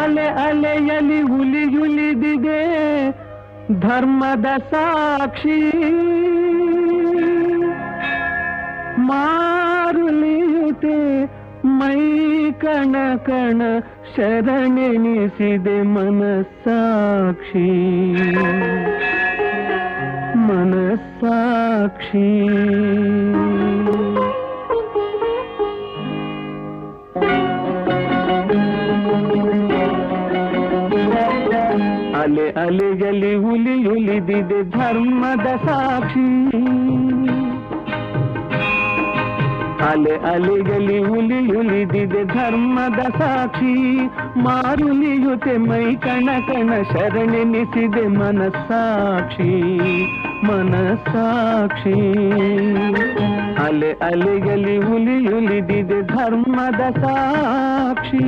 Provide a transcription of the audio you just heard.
ಅಲೆ ಅಲೆಯಲಿ ಉಲಿಯುಲಿದಿದೆ ಧರ್ಮದ ಸಾಕ್ಷಿ ಮಾರುಲಿಯುತೆ ಮೈ ಕಣ ಕಣ ಶರಣೆನಿಸಿದೆ ಮನಸ್ಸಾಕ್ಷಿ ಮನಸ್ಸಾಕ್ಷಿ ಅಲೆ ಅಲೆಯಲ್ಲಿ ಉಲಿಯುಲಿದಿದೆ ಧರ್ಮದ ಸಾಕ್ಷಿ ಅಲೆ ಅಲೆಯಲ್ಲಿ ಉಲಿಯುಲಿದಿದೆ ಧರ್ಮದ ಸಾಕ್ಷಿ ಮಾರುಲಿಯುತೆ ಮೈ ಕಣ ಕಣ ಶರಣೆನಿಸಿದೆ ಮನಸ್ಸಾಕ್ಷಿ ಮನಸ್ಸಾಕ್ಷಿ ಅಲೆ ಅಲೆಯಲ್ಲಿ ಉಲಿಯುಲಿದಿದೆ ಧರ್ಮದ ಸಾಕ್ಷಿ